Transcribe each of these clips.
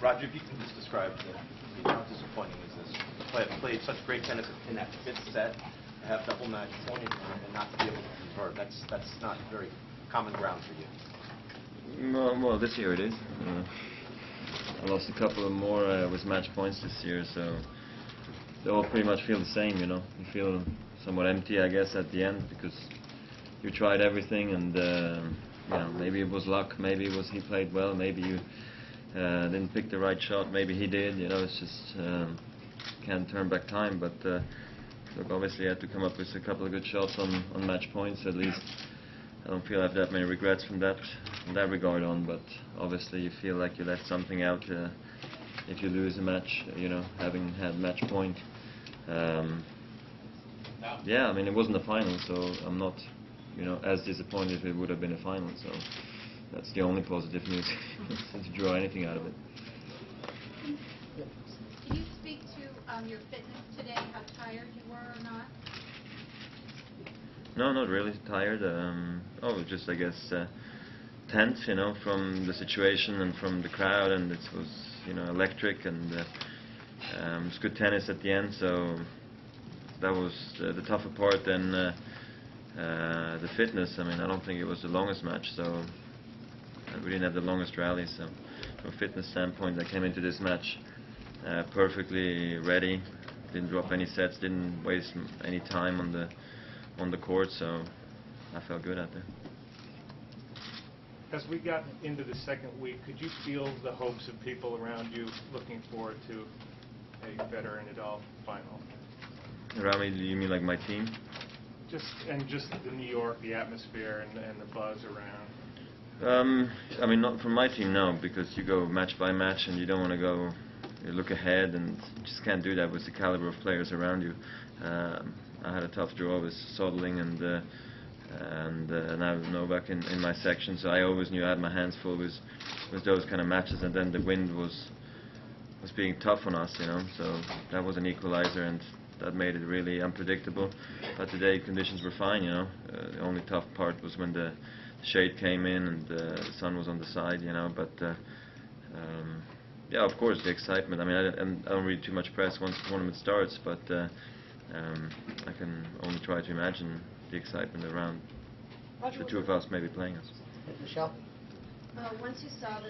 Roger, if you can just describe how disappointing is this? You played such great tennis in that fifth set, to have double match point and not to be able to convert. That's not very common ground for you. Well, this year it is. I lost a couple of more with match points this year, so they all pretty much feel the same, you know. You feel somewhat empty, I guess, at the end because you tried everything, and you know, maybe it was luck, maybe it was he played well, maybe you didn't pick the right shot, maybe he did. You know, it's just can't turn back time. But look, obviously, I had to come up with a couple of good shots on match points. At least I don't feel I have that many regrets from that regard on. But obviously, you feel like you left something out if you lose a match. You know, having had match point. Yeah, I mean, it wasn't a final, so I'm not, you know, as disappointed if it would have been a final. So that's the only positive news, to draw anything out of it. Can you speak to your fitness today, how tired you were or not? No, not really tired. Just, I guess, tense, you know, from the situation and from the crowd, and it was, you know, electric, and it was good tennis at the end, so that was the tougher part than the fitness. I mean, I don't think it was the longest match, so we didn't have the longest rally, so from a fitness standpoint I came into this match perfectly ready, didn't drop any sets, didn't waste any time on the court, so I felt good out there. As we got into the second week, could you feel the hopes of people around you looking forward to a Federer and Nadal final? Around me, do you mean like my team? Just the New York, the atmosphere, and the buzz around. I mean, not from my team, no, because you go match by match and you don't want to go. You look ahead, and you just can't do that with the caliber of players around you. I had a tough draw with Soderling and now Novak in my section, so I always knew I had my hands full with those kind of matches, and then the wind was being tough on us, you know, so that was an equalizer, and that made it really unpredictable. But today conditions were fine, you know. The only tough part was when the shade came in and the sun was on the side, you know. But yeah, of course, the excitement. I mean, I don't read too much press once the tournament starts, but I can only try to imagine the excitement around the two of us maybe playing us. Michelle? Once you saw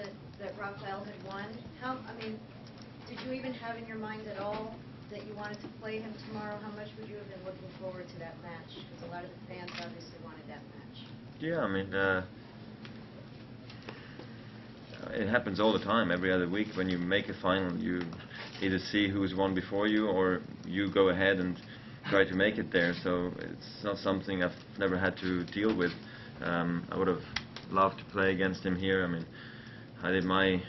that Rafael had won, did you even have in your mind at all that you wanted to play him tomorrow? How much would you have been looking forward to that match? Because a lot of the fans obviously wanted that match. Yeah, I mean, it happens all the time. Every other week when you make a final, you either see who's won before you, or you go ahead and try to make it there. So it's not something I've never had to deal with. I would have loved to play against him here. I mean, I did my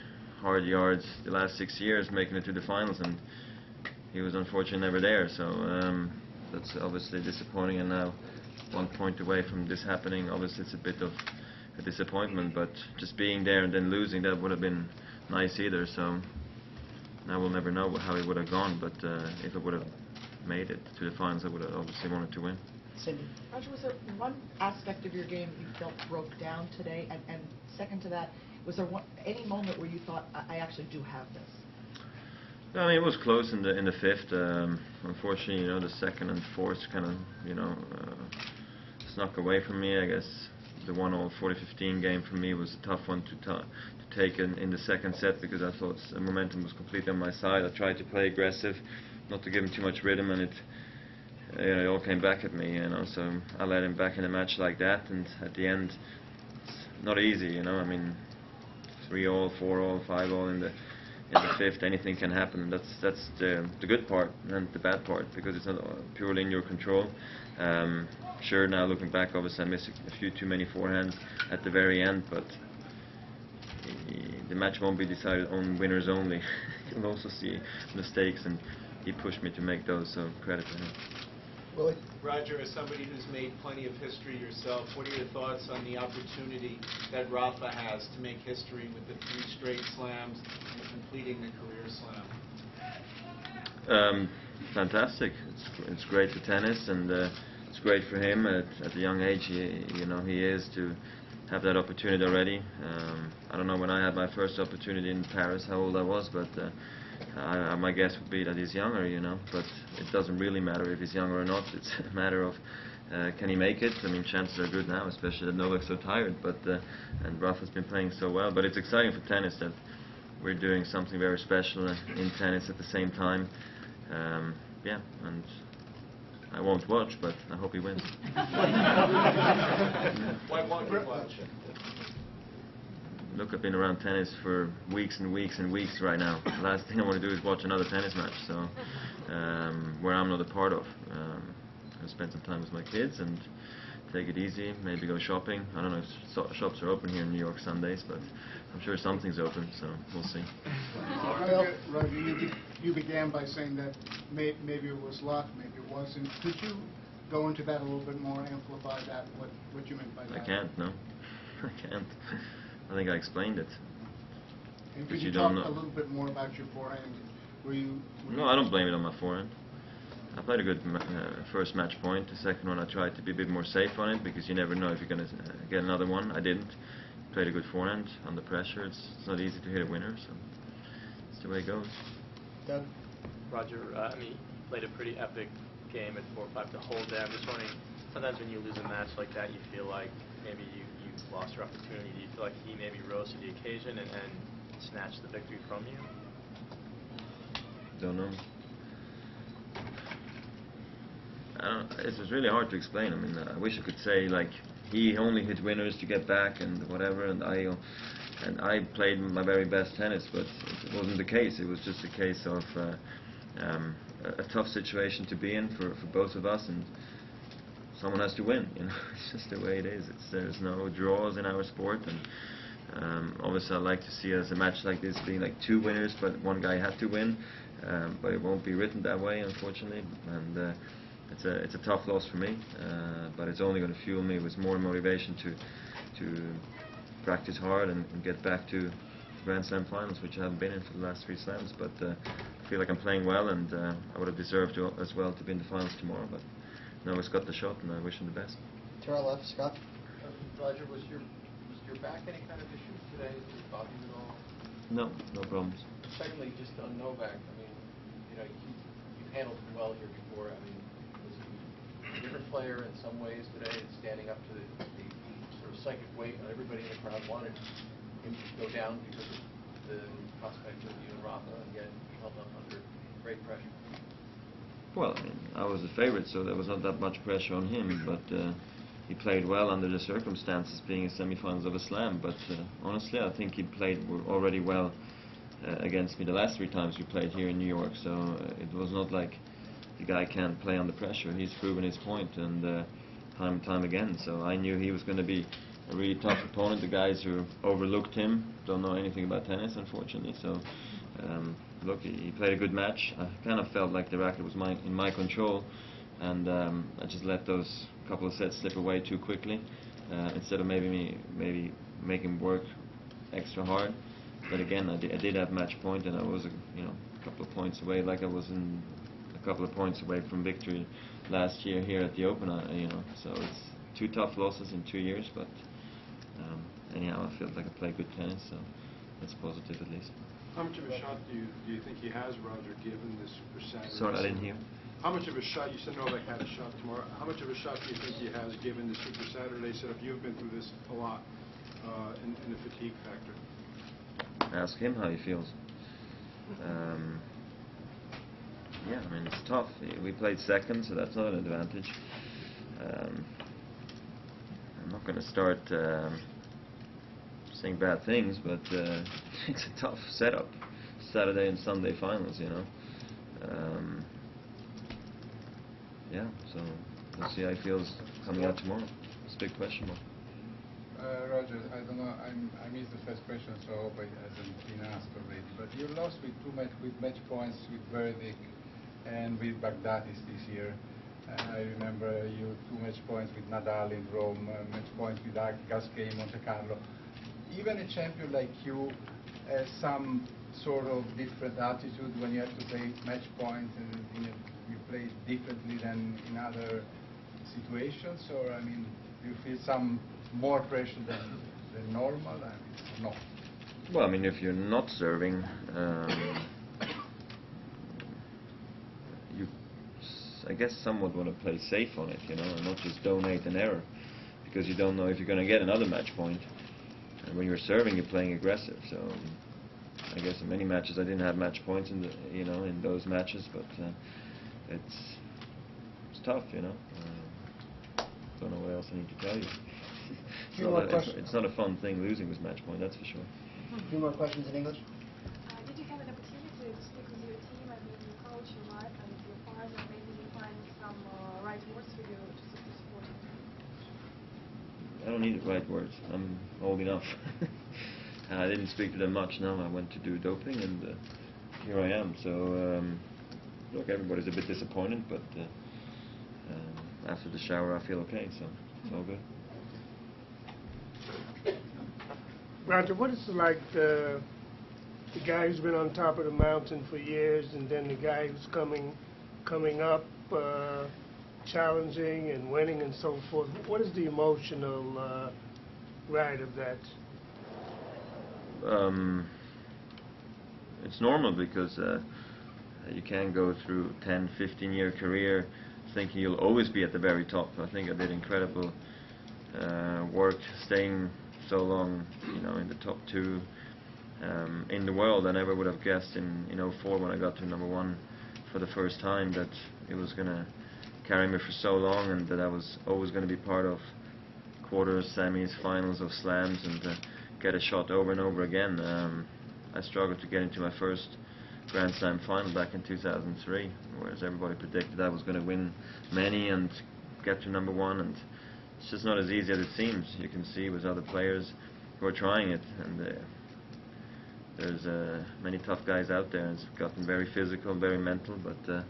hard yards the last 6 years making it to the finals, and he was unfortunately never there. So that's obviously disappointing, and now 1 point away from this happening. Obviously it's a bit of a disappointment, but just being there and then losing, that would have been nice either. So now we'll never know how it would have gone, but if it would have made it to the finals, I would have obviously wanted to win. Cindy? Roger, was there one aspect of your game that you felt broke down today? And second to that, was there any moment where you thought, I actually do have this? I mean, it was close in the fifth. Unfortunately, you know, the second and fourth kind of, you know, snuck away from me. I guess the 1-all 40-15 game for me was a tough one to take in the second set, because I thought the momentum was completely on my side. I tried to play aggressive, not to give him too much rhythm, and it all came back at me, you know. So I let him back in a match like that, and at the end, it's not easy, you know. I mean, 3-all, 4-all, 5-all in the fifth, anything can happen, and that's the good part and the bad part, because it's not purely in your control. Sure, now looking back, obviously I missed a few too many forehands at the very end, but the match won't be decided on winners only. You'll also see mistakes, and he pushed me to make those, so credit to him. Willie? Roger, as somebody who's made plenty of history yourself, what are your thoughts on the opportunity that Rafa has to make history with the 3 straight slams and completing the career slam? Fantastic. It's great for tennis, and it's great for him at a young age. He is to have that opportunity already. I don't know when I had my first opportunity in Paris, how old I was, but my guess would be that he's younger, you know. But it doesn't really matter if he's younger or not. It's a matter of can he make it? I mean, chances are good now, especially that Novak's so tired. But and Rafa's been playing so well. But it's exciting for tennis that we're doing something very special in tennis at the same time. Yeah, and I won't watch, but I hope he wins. Why won't you watch? Look, I've been around tennis for weeks and weeks and weeks right now. The last thing I want to do is watch another tennis match, so where I'm not a part of. I'll spend some time with my kids and take it easy, maybe go shopping. I don't know if shops are open here in New York Sundays, but I'm sure something's open, so we'll see. Roger, you began by saying that maybe it was luck, maybe it wasn't. Could you go into that a little bit more, amplify that, what you meant by that? I can't, no. I can't. I think I explained it. And could you you don't talk know. a little bit more about your forehand? No, I don't blame it on my forehand. I played a good first match point. The second one I tried to be a bit more safe on it because you never know if you're going to get another one. I didn't. Played a good forehand under pressure. It's not easy to hit a winner, so it's the way it goes. Doug? Roger, I mean, you played a pretty epic game at 4-5 to hold there. I'm just wondering, sometimes when you lose a match like that, you feel like maybe you lost your opportunity. Do you feel like he maybe rose to the occasion and snatched the victory from you? Don't know. It was really hard to explain. I mean, I wish I could say like he only hit winners to get back and whatever, and I played my very best tennis, but it wasn't the case. It was just a case of a tough situation to be in for both of us, and someone has to win. You know, it's just the way it is. There's no draws in our sport, and obviously I'd like to see us a match like this being like 2 winners, but one guy had to win. But it won't be written that way, unfortunately, and it's a tough loss for me. But it's only going to fuel me with more motivation to practice hard and get back to Grand Slam finals, which I haven't been in for the last 3 slams. But I feel like I'm playing well, and I would have deserved to, as well to be in the finals tomorrow. But Noah's got the shot, and I wish him the best. To our left, Scott. Roger, was your back any kind of issue today? Did it bother you at all? No problems. Secondly, just on Novak, I mean, you know, you've handled him well here before. I mean, was he a different player in some ways today, standing up to the sort of psychic weight? Everybody in the crowd wanted him to go down because of the prospect of you and Rafa, and yet he held up under great pressure. Well, I mean, I was the favorite, so there was not that much pressure on him, but he played well under the circumstances, being in semifinals of a slam. But honestly, I think he played already well against me the last 3 times we played here in New York, so it was not like the guy can't play under pressure. He's proven his point, and time and time again, so I knew he was going to be a really tough opponent. The guys who overlooked him don't know anything about tennis, unfortunately, so look, he played a good match. I kind of felt like the racket was in my control, and I just let those couple of sets slip away too quickly, instead of maybe make him work extra hard. But again, I did have match point, and I was a couple of points away, like I was a couple of points away from victory last year here at the Open. So it's 2 tough losses in 2 years, but anyhow, I feel like I play good tennis, so that's positive at least. How much of a shot do you think he has, Roger, given this Super Saturday? Sorry, I didn't hear. How much of a shot, you said Novak had a shot tomorrow, how much of a shot do you think he has given the Super Saturday setup? You've been through this a lot, in the fatigue factor. Ask him how he feels. Yeah, I mean, it's tough. We played second, so that's not an advantage. I'm not going to start saying bad things, but it's a tough setup. Saturday and Sunday finals, you know. Yeah, so we'll see how he feels coming out tomorrow. It's a big question mark. Roger, I don't know, I missed the first question, so I hope it hasn't been asked already. But you lost with match points with Verdic and with Baghdadis this year. I remember you 2 match points with Nadal in Rome, match points with Gasquet in Monte Carlo. Even a champion like you has some sort of different attitude when you have to play match points, and you play differently than in other situations, or I mean, do you feel some more pressure than normal? No. Well, I mean, if you're not serving, you, I guess, somewhat want to play safe on it, and not just donate an error, because you don't know if you're going to get another match point. And when you're serving, you're playing aggressive. So, I guess in many matches I didn't have match points in in those matches, but it's tough, Don't know what else I need to tell you. It's not a fun thing losing this match point, that's for sure. A few more questions in English. Did you have an opportunity to speak with your team, your coach, your wife, and your partner? Maybe you find some right words for you to support you? I don't need the right words. I'm old enough. I didn't speak to them much. No, I went to do doping, and here I am. So, look, everybody's a bit disappointed, but after the shower, I feel okay. So it's all good. Roger, what is it like the guy who's been on top of the mountain for years, and then the guy who's coming up, challenging and winning and so forth? What is the emotional ride of that? It's normal because you can go through 10, 15-year career thinking you'll always be at the very top. I think I did incredible work staying so long, in the top two in the world. I never would have guessed in 04 when I got to number one for the first time that it was going to carry me for so long, and that I was always going to be part of quarters, semis, finals of slams, and get a shot over and over again. I struggled to get into my first Grand Slam final back in 2003, whereas everybody predicted I was going to win many and get to number one, and it's just not as easy as it seems. You can see with other players who are trying it, and there's many tough guys out there, and it's gotten very physical, very mental, but I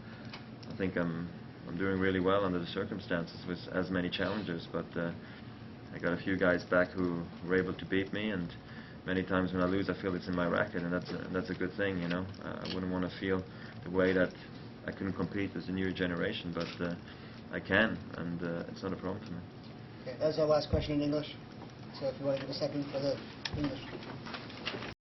think I'm doing really well under the circumstances with as many challengers, but I got a few guys back who were able to beat me, and many times when I lose I feel it's in my racket, and that's a good thing, I wouldn't want to feel the way that I couldn't compete as a new generation, but I can, and it's not a problem for me. Okay, that's our last question in English. So if you want to give a second for the English.